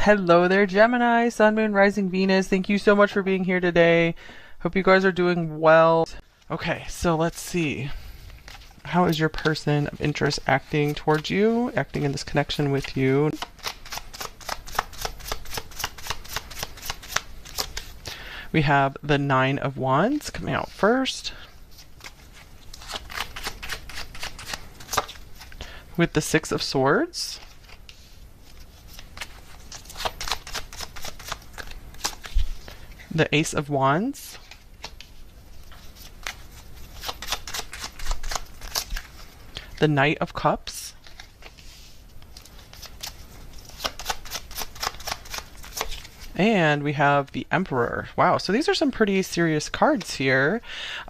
Hello there, Gemini, Sun, Moon, Rising, Venus. Thank you so much for being here today. Hope you guys are doing well. Okay, so let's see. How is your person of interest acting towards you, acting in this connection with you? We have the Nine of Wands coming out first, with the Six of Swords, the Ace of Wands, the Knight of Cups, and we have the Emperor. Wow, so these are some pretty serious cards here.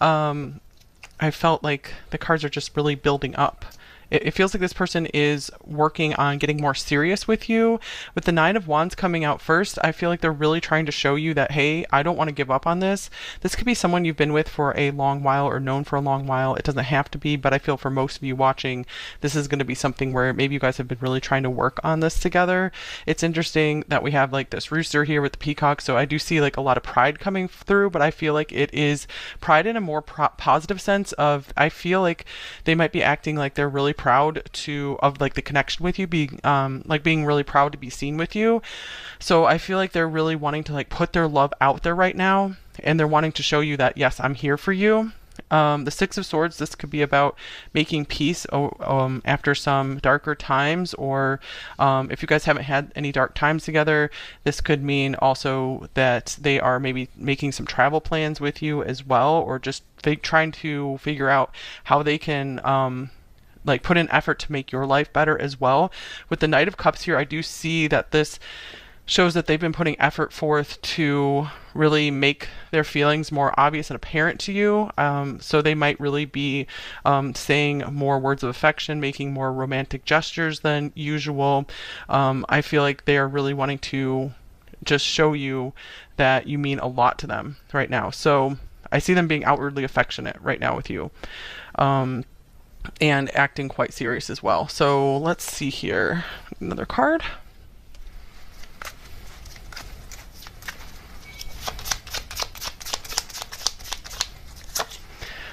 I felt like the cards are just really building up. It feels like this person is working on getting more serious with you. With the Nine of Wands coming out first, I feel like they're really trying to show you that, hey, I don't want to give up on this. This could be someone you've been with for a long while or known for a long while. It doesn't have to be, but I feel for most of you watching, this is going to be something where maybe you guys have been really trying to work on this together. It's interesting that we have like this rooster here with the peacock, so I do see like a lot of pride coming through, but I feel like it is pride in a more positive sense of, I feel like they might be acting like they're really proud of like the connection with you, being like being really proud to be seen with you. So I feel like they're really wanting to like put their love out there right now, and they're wanting to show you that, yes, I'm here for you. The Six of Swords, this could be about making peace after some darker times, or if you guys haven't had any dark times together, this could mean also that they are maybe making some travel plans with you as well, or just trying to figure out how they can like put in effort to make your life better as well. With the Knight of Cups here, I do see that this shows that they've been putting effort forth to really make their feelings more obvious and apparent to you. So they might really be saying more words of affection, making more romantic gestures than usual. I feel like they are really wanting to just show you that you mean a lot to them right now. So I see them being outwardly affectionate right now with you. And acting quite serious as well. So let's see here. Another card.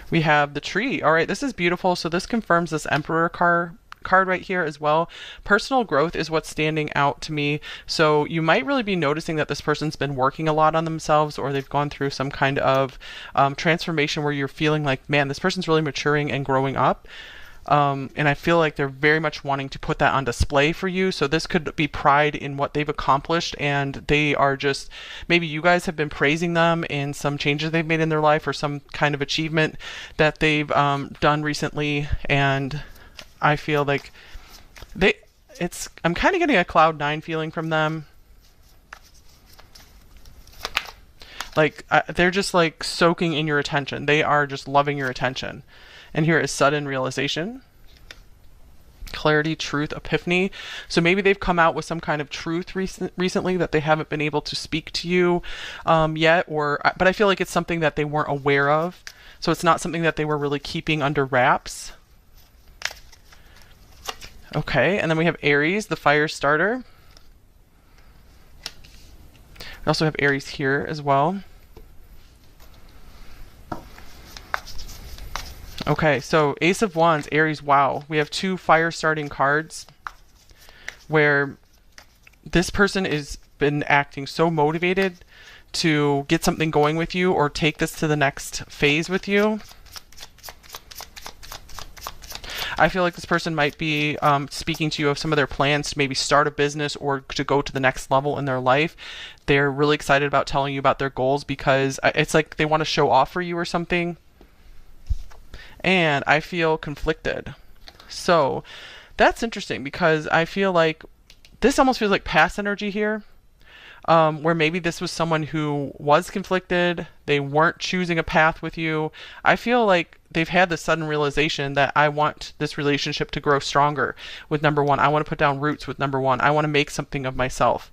We have the Tree. All right, this is beautiful. So this confirms this Emperor card right here as well. Personal growth is what's standing out to me. So you might really be noticing that this person's been working a lot on themselves, or they've gone through some kind of transformation where you're feeling like, man, this person's really maturing and growing up. And I feel like they're very much wanting to put that on display for you. So this could be pride in what they've accomplished, and they are just, maybe you guys have been praising them in some changes they've made in their life, or some kind of achievement that they've done recently. And I feel like I'm kind of getting a cloud nine feeling from them. Like they're just like soaking in your attention. They are just loving your attention. And here is sudden realization, clarity, truth, epiphany. So maybe they've come out with some kind of truth recently that they haven't been able to speak to you yet, but I feel like it's something that they weren't aware of. So it's not something that they were really keeping under wraps. Okay, and then we have Aries, the fire starter. We also have Aries here as well. Okay, so Ace of Wands, Aries, wow. We have two fire starting cards where this person has been acting so motivated to get something going with you, or take this to the next phase with you. I feel like this person might be speaking to you of some of their plans to maybe start a business or to go to the next level in their life. They're really excited about telling you about their goals because it's like they want to show off for you or something. And I feel conflicted. So that's interesting, because I feel like this almost feels like past energy here, where maybe this was someone who was conflicted. They weren't choosing a path with you. I feel like they've had the sudden realization that I want this relationship to grow stronger with number one. I want to put down roots with number one. I want to make something of myself.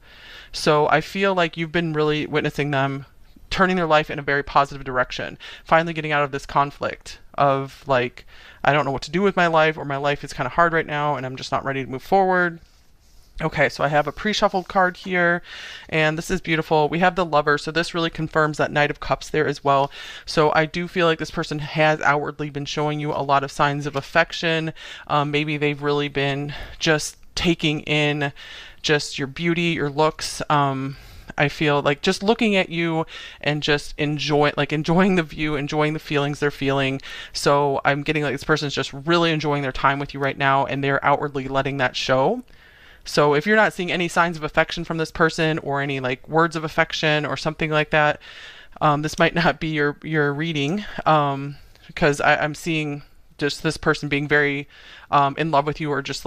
So I feel like you've been really witnessing them turning their life in a very positive direction, finally getting out of this conflict of like, I don't know what to do with my life, or my life is kind of hard right now and I'm just not ready to move forward. Okay, so I have a pre-shuffled card here, and this is beautiful. We have the Lover, so this really confirms that Knight of Cups there as well. So I do feel like this person has outwardly been showing you a lot of signs of affection. Maybe they've really been just taking in just your beauty, your looks. I feel like just looking at you and just enjoying the view, enjoying the feelings they're feeling. So I'm getting like this person's just really enjoying their time with you right now, and they're outwardly letting that show. So if you're not seeing any signs of affection from this person or any like words of affection or something like that, this might not be your reading, because I'm seeing just this person being very in love with you, or just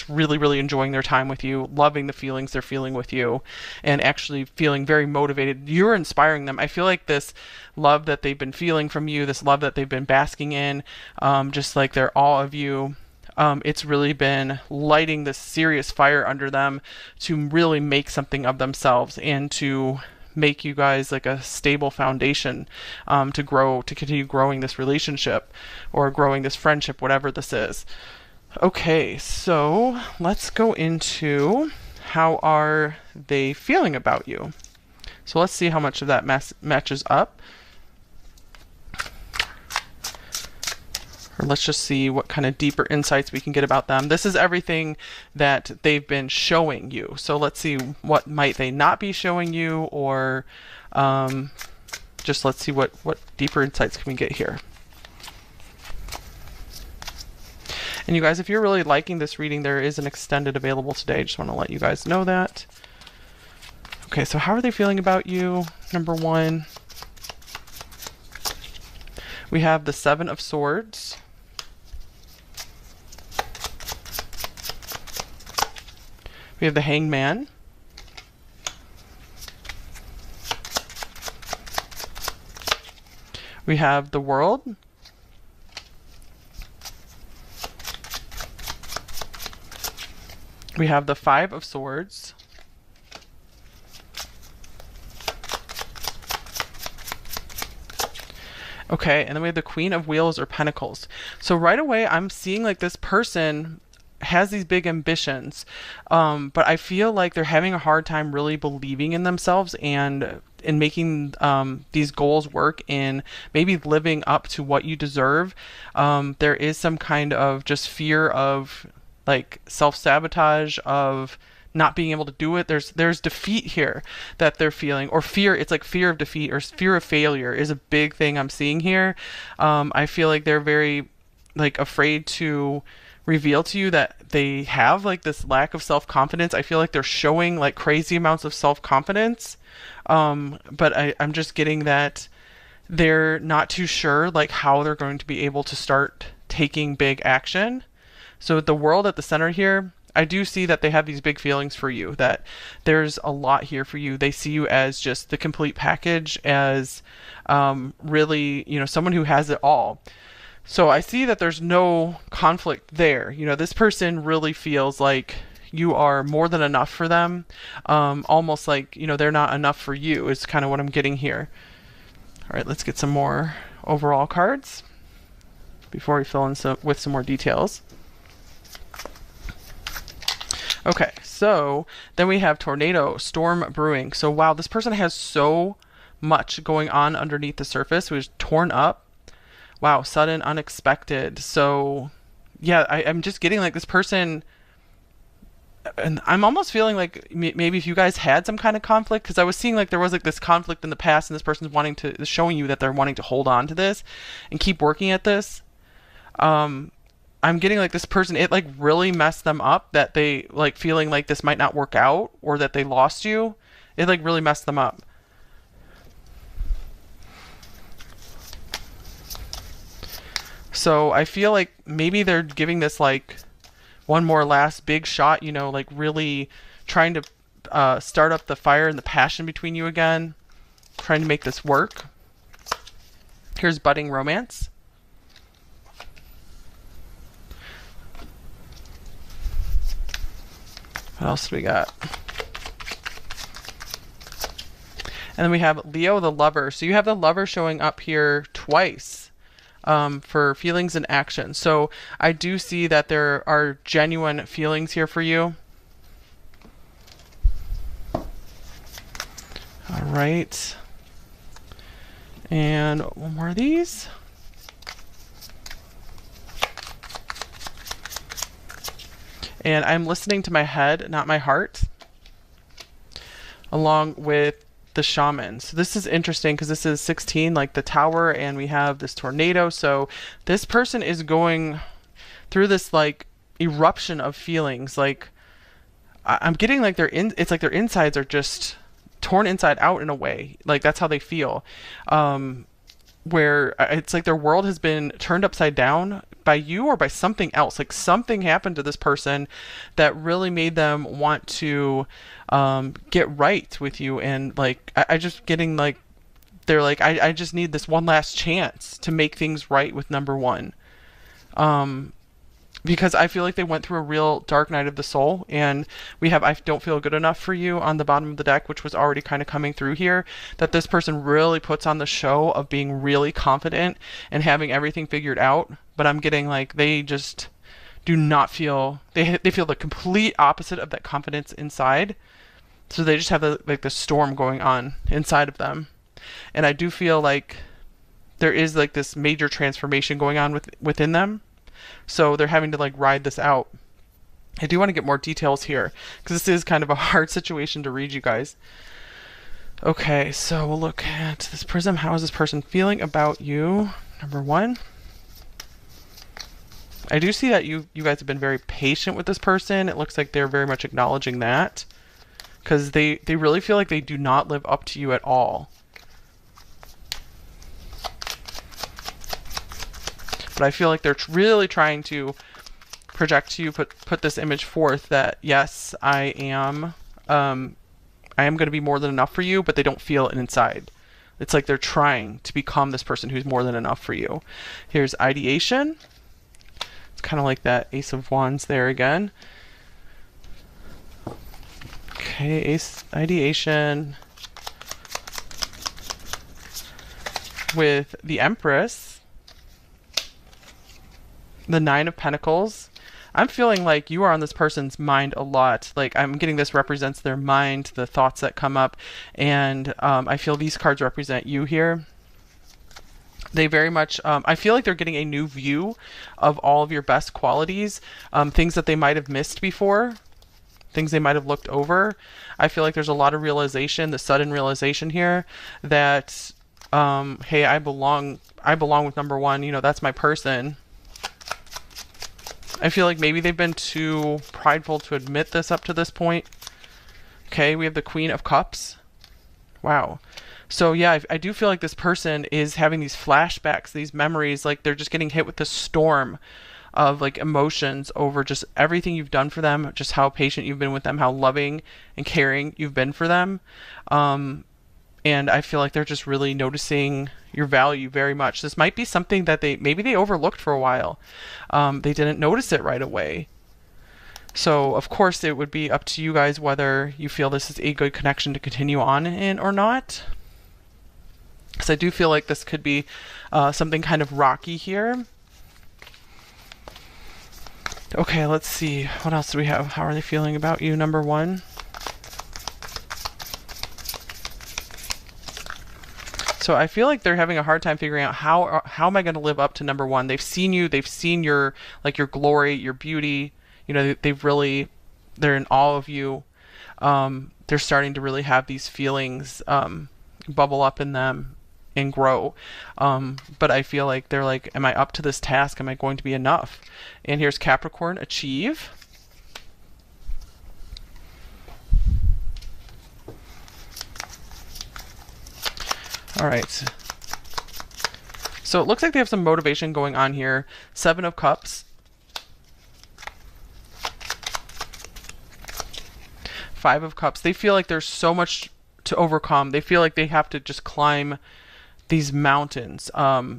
really really enjoying their time with you, loving the feelings they're feeling with you, and actually feeling very motivated. You're inspiring them. I feel like this love that they've been feeling from you, this love that they've been basking in, just like their awe of you, it's really been lighting this serious fire under them to really make something of themselves and to make you guys like a stable foundation, to continue growing this relationship or growing this friendship, whatever this is. Okay, so let's go into how are they feeling about you. So let's see how much of that matches up. Or let's just see what kind of deeper insights we can get about them. This is everything that they've been showing you. So let's see what might they not be showing you, or just let's see what deeper insights can we get here. And you guys, if you're really liking this reading, there is an extended available today. Just want to let you guys know that. Okay, so how are they feeling about you? Number one, we have the Seven of Swords. We have the Hanged Man. We have the World. We have the Five of Swords. Okay, and then we have the Queen of Wheels or Pentacles. So right away, I'm seeing like this person has these big ambitions, but I feel like they're having a hard time really believing in themselves and in making these goals work, in maybe living up to what you deserve. There is some kind of just fear of like self-sabotage, of not being able to do it. There's defeat here that they're feeling, or fear. It's like fear of defeat or fear of failure is a big thing I'm seeing here. I feel like they're very like afraid to reveal to you that they have like this lack of self-confidence. I feel like they're showing like crazy amounts of self-confidence, but I'm just getting that they're not too sure like how they're going to be able to start taking big action. So with the World at the center here, I do see that they have these big feelings for you, that there's a lot here for you. They see you as just the complete package, as really, someone who has it all. So I see that there's no conflict there. This person really feels like you are more than enough for them. Almost like, they're not enough for you is kind of what I'm getting here. All right, let's get some more overall cards before we fill in with some more details. Okay, so then we have Tornado, Storm Brewing. So wow, this person has so much going on underneath the surface. It was torn up. Wow, sudden, unexpected. So yeah, I'm just getting like this person, and I'm almost feeling like maybe if you guys had some kind of conflict, because I was seeing like there was like this conflict in the past, and this person's showing you that they're wanting to hold on to this and keep working at this. I'm getting like this person, it like really messed them up, that they like feeling like this might not work out, or that they lost you. It like really messed them up. So I feel like maybe they're giving this like one more last big shot, like really trying to start up the fire and the passion between you again, trying to make this work. Here's Budding Romance. What else do we got? And then we have Leo the Lover. So you have the Lover showing up here twice for feelings and action. So I do see that there are genuine feelings here for you. All right. And one more of these. And I'm listening to my head, not my heart, along with the shaman. So this is interesting because this is 16, like the tower, and we have this tornado. So this person is going through this like eruption of feelings. Like I'm getting like it's like their insides are just torn inside out in a way. Like that's how they feel. Where it's like their world has been turned upside down by you or by something else. Like something happened to this person that really made them want to get right with you. And like I just getting like they're like I just need this one last chance to make things right with number one. Because I feel like they went through a real dark night of the soul, and we have I don't feel good enough for you on the bottom of the deck, which was already kind of coming through here, that this person really puts on the show of being really confident and having everything figured out, but I'm getting like they just do not feel, they feel the complete opposite of that confidence inside, so they just have the storm going on inside of them. And I do feel like there is like this major transformation going on within them. So they're having to like ride this out. I do want to get more details here because this is kind of a hard situation to read, you guys. Okay, so we'll look at this prism. How is this person feeling about you? Number one. I do see that you guys have been very patient with this person. It looks like they're very much acknowledging that because they really feel like they do not live up to you at all. But I feel like they're really trying to project to you, put this image forth that yes, I am going to be more than enough for you, but they don't feel it inside. It's like they're trying to become this person who's more than enough for you. Here's ideation. It's kind of like that Ace of Wands there again. Okay, ideation with the Empress. The Nine of Pentacles. I'm feeling like you are on this person's mind a lot. Like I'm getting this represents their mind, the thoughts that come up, and I feel these cards represent you here. They very much, I feel like they're getting a new view of all of your best qualities, things that they might have missed before, things they might have looked over. I feel like there's a lot of realization, the sudden realization here that, hey, I belong with number one, you know, that's my person. I feel like maybe they've been too prideful to admit this up to this point. Okay, we have the Queen of Cups. Wow. So yeah, I do feel like this person is having these flashbacks, these memories, like they're just getting hit with the storm of like emotions over just everything you've done for them, just how patient you've been with them, how loving and caring you've been for them. And I feel like they're just really noticing your value very much. This might be something that maybe they overlooked for a while. They didn't notice it right away. So of course it would be up to you guys whether you feel this is a good connection to continue on in or not. Because I do feel like this could be something kind of rocky here. Okay, let's see. What else do we have? How are they feeling about you, number one? So I feel like they're having a hard time figuring out how am I going to live up to number one. They've seen you, they've seen your glory, your beauty. You know, they're in awe of you. They're starting to really have these feelings bubble up in them and grow. But I feel like they're like, am I up to this task? Am I going to be enough? And here's Capricorn, achieve. All right. So it looks like they have some motivation going on here. Seven of Cups. Five of Cups. They feel like there's so much to overcome. They feel like they have to just climb these mountains.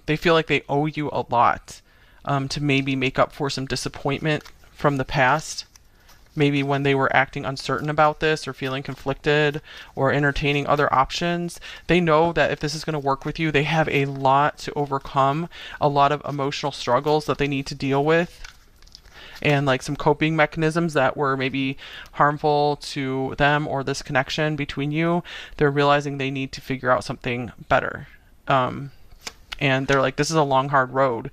They feel like they owe you a lot to maybe make up for some disappointment from the past. Maybe when they were acting uncertain about this or feeling conflicted or entertaining other options. They know that if this is going to work with you, they have a lot to overcome, a lot of emotional struggles that they need to deal with. and like some coping mechanisms that were maybe harmful to them or this connection between you. They're realizing they need to figure out something better. And they're like, this is a long, hard road,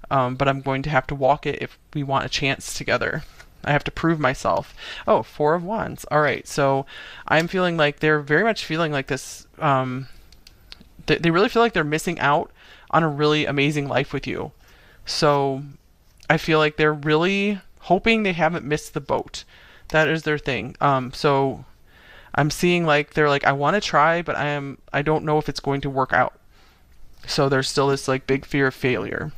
but I'm going to have to walk it if we want a chance together. I have to prove myself. Oh, Four of Wands. All right. So I'm feeling like they're very much feeling like this. They really feel like they're missing out on a really amazing life with you. So I feel like they're really hoping they haven't missed the boat. That is their thing. So I'm seeing like they're like, I want to try, but I don't know if it's going to work out. So there's still this like big fear of failure.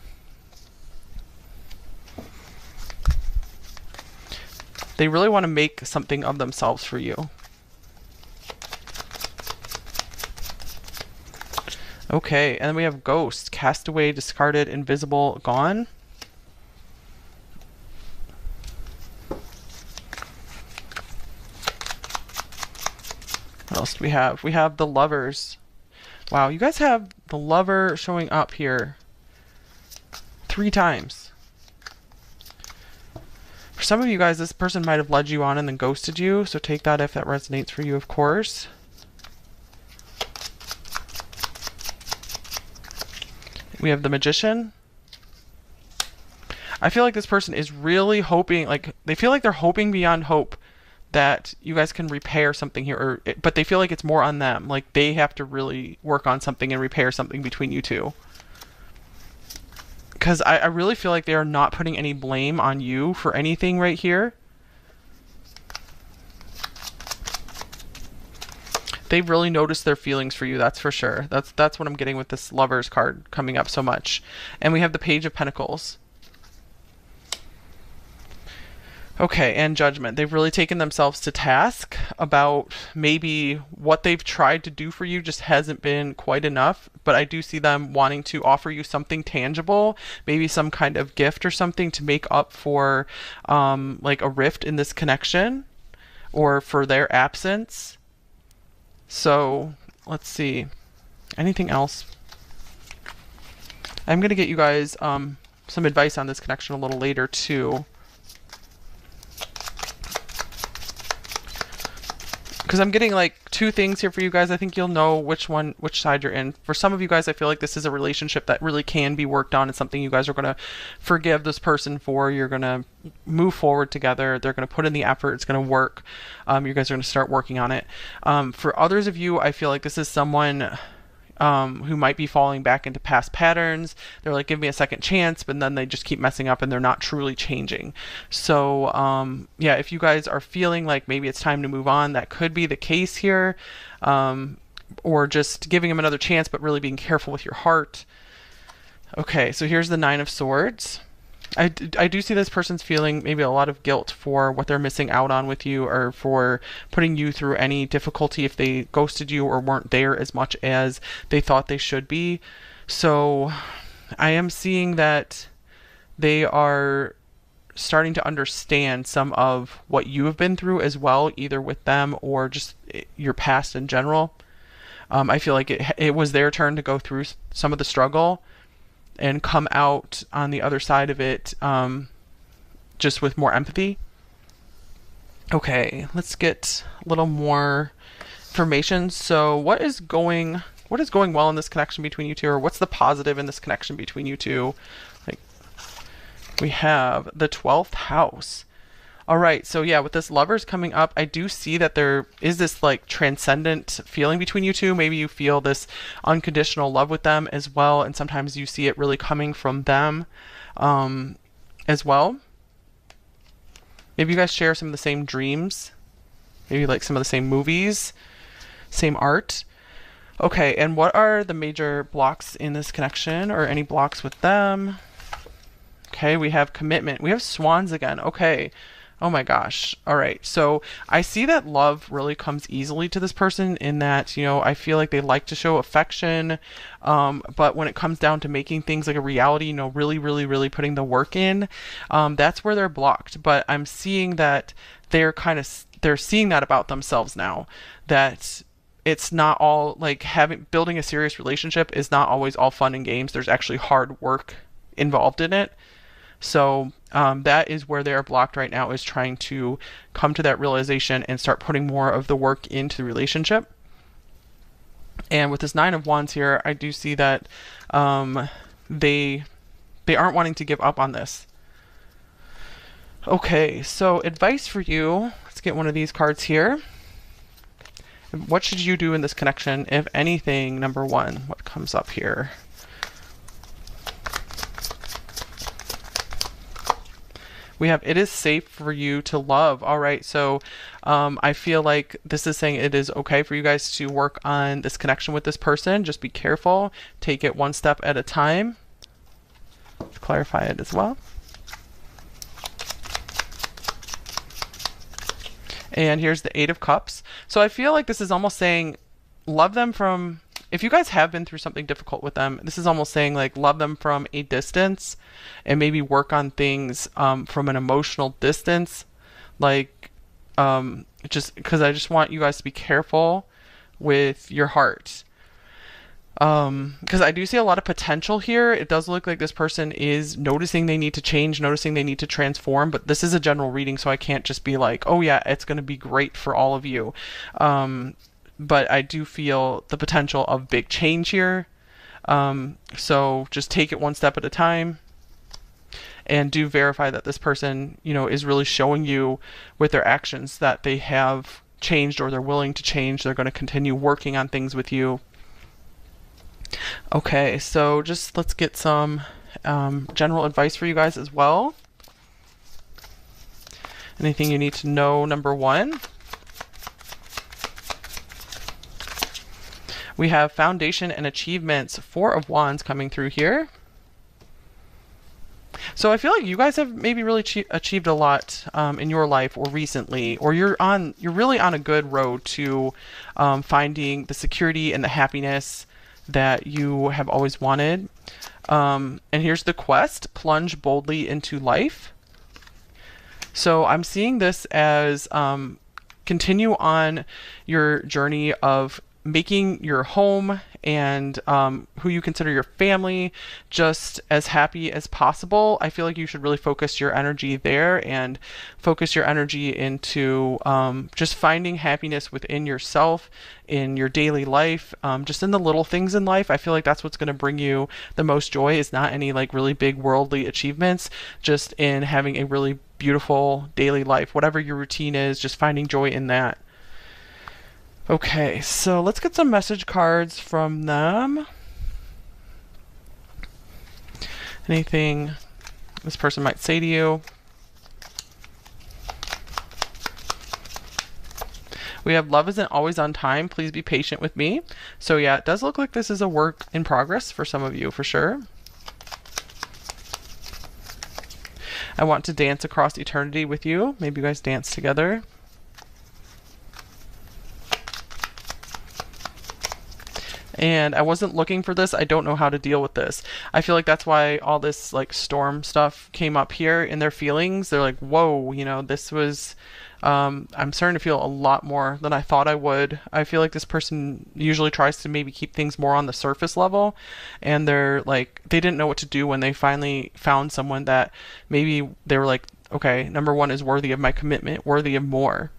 They really want to make something of themselves for you. Okay, and then we have Ghost, Castaway, Discarded, Invisible, Gone. What else do we have? We have the Lovers. Wow, you guys have the Lover showing up here 3 times. For some of you guys, this person might have led you on and then ghosted you, so take that if that resonates for you, of course. We have the Magician. I feel like this person is really hoping, like, they feel like they're hoping beyond hope that you guys can repair something here, but they feel like it's more on them. Like, they have to really work on something and repair something between you two. Because I really feel like they are not putting any blame on you for anything right here. They've really noticed their feelings for you, that's for sure. That's what I'm getting with this Lovers card coming up so much. And we have the Page of Pentacles. Okay, and Judgment. They've really taken themselves to task about maybe what they've tried to do for you just hasn't been quite enough, but I do see them wanting to offer you something tangible, maybe some kind of gift or something to make up for like a rift in this connection or for their absence. So let's see. Anything else? I'm going to get you guys some advice on this connection a little later too. Because I'm getting like 2 things here for you guys. I think you'll know which side you're in. For some of you guys, I feel like this is a relationship that really can be worked on. It's something you guys are going to forgive this person for. You're going to move forward together. They're going to put in the effort. It's going to work. You guys are going to start working on it. For others of you, I feel like this is someone who might be falling back into past patterns. They're like, give me a second chance, but then they just keep messing up and they're not truly changing. So yeah, if you guys are feeling like maybe it's time to move on, that could be the case here. Or just giving them another chance, but really being careful with your heart. Okay, so here's the Nine of Swords. I do see this person's feeling maybe a lot of guilt for what they're missing out on with you, or for putting you through any difficulty if they ghosted you or weren't there as much as they thought they should be. So I am seeing that they are starting to understand some of what you have been through as well, either with them or just your past in general. I feel like it was their turn to go through some of the struggle and come out on the other side of it just with more empathy. Okay, let's get a little more information. So what is going well in this connection between you two, or what's the positive in this connection between you two? Like, we have the 12th house. All right, so yeah, with this Lovers coming up, I do see that there is this like transcendent feeling between you two. Maybe you feel this unconditional love with them as well, and sometimes you see it really coming from them as well. Maybe you guys share some of the same dreams, maybe like some of the same movies, same art. Okay, and what are the major blocks in this connection, or any blocks with them? Okay, we have Commitment. We have Swans again. Okay. Oh my gosh. All right. So I see that love really comes easily to this person, in that, you know, I feel like they like to show affection. But when it comes down to making things like a reality, you know, really, really, really putting the work in, that's where they're blocked. But I'm seeing that they're seeing that about themselves now, that it's not all like building a serious relationship is not always all fun and games. There's actually hard work involved in it. So that is where they are blocked right now, is trying to come to that realization and start putting more of the work into the relationship. And with this Nine of Wands here, I do see that they aren't wanting to give up on this. Okay, so advice for you. Let's get one of these cards here. What should you do in this connection, if anything? Number one, what comes up here? We have, it is safe for you to love. All right, so I feel like this is saying it is okay for you guys to work on this connection with this person. Just be careful. Take it one step at a time. Let's clarify it as well. And here's the Eight of Cups. So I feel like this is almost saying love them from, if you guys have been through something difficult with them, this is almost saying like love them from a distance and maybe work on things from an emotional distance. Like just because I just want you guys to be careful with your heart. Because I do see a lot of potential here. It does look like this person is noticing they need to change, noticing they need to transform, but this is a general reading, so I can't just be like, oh yeah, it's going to be great for all of you. But I do feel the potential of big change here. So just take it one step at a time, and do verify that this person, you know, is really showing you with their actions that they have changed, or they're willing to change. They're going to continue working on things with you. Okay, so just let's get some general advice for you guys as well. Anything you need to know, number one. We have foundation and achievements, Four of Wands coming through here. So I feel like you guys have maybe really achieved a lot in your life, or recently, or you're really on a good road to finding the security and the happiness that you have always wanted. And here's the quest: plunge boldly into life. So I'm seeing this as continue on your journey of making your home and who you consider your family just as happy as possible. I feel like you should really focus your energy there, and focus your energy into just finding happiness within yourself, in your daily life, just in the little things in life. I feel like that's what's going to bring you the most joy, is not any like really big worldly achievements, just in having a really beautiful daily life. Whatever your routine is, just finding joy in that. Okay, so let's get some message cards from them. Anything this person might say to you. We have love isn't always on time. Please be patient with me. So yeah, it does look like this is a work in progress for some of you, for sure. I want to dance across eternity with you. Maybe you guys dance together. And I wasn't looking for this. I don't know how to deal with this. I feel like that's why all this like storm stuff came up here in their feelings. They're like, whoa, you know, this was, I'm starting to feel a lot more than I thought I would. I feel like this person usually tries to maybe keep things more on the surface level, and they're like, they didn't know what to do when they finally found someone that maybe they were like, okay, number one is worthy of my commitment, worthy of more.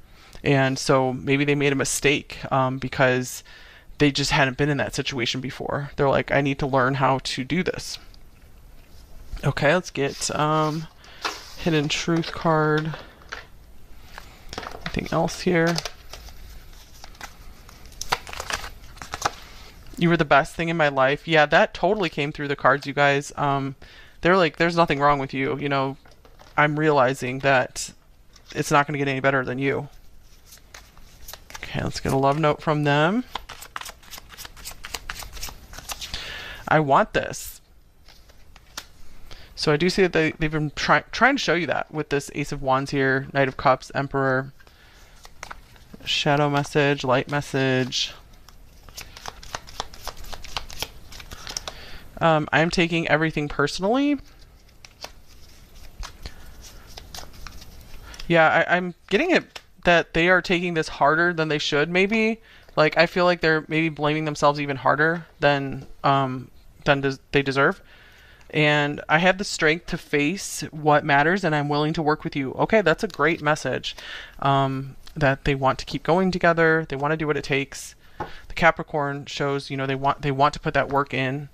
And so maybe they made a mistake because they just hadn't been in that situation before. They're like, I need to learn how to do this. Okay, let's get hidden truth card. Anything else here? You were the best thing in my life. Yeah, that totally came through the cards, you guys. They're like, there's nothing wrong with you. You know, I'm realizing that it's not going to get any better than you. Okay, let's get a love note from them. I want this. So I do see that they've been trying to show you that with this Ace of Wands here, Knight of Cups, Emperor, shadow message, light message. I am taking everything personally. Yeah, I'm getting it that they are taking this harder than they should, maybe. Like, I feel like they're maybe blaming themselves even harder than they deserve. And I have the strength to face what matters, and I'm willing to work with you. Okay, that's a great message. That they want to keep going together. They want to do what it takes. The Capricorn shows, they want to put that work in.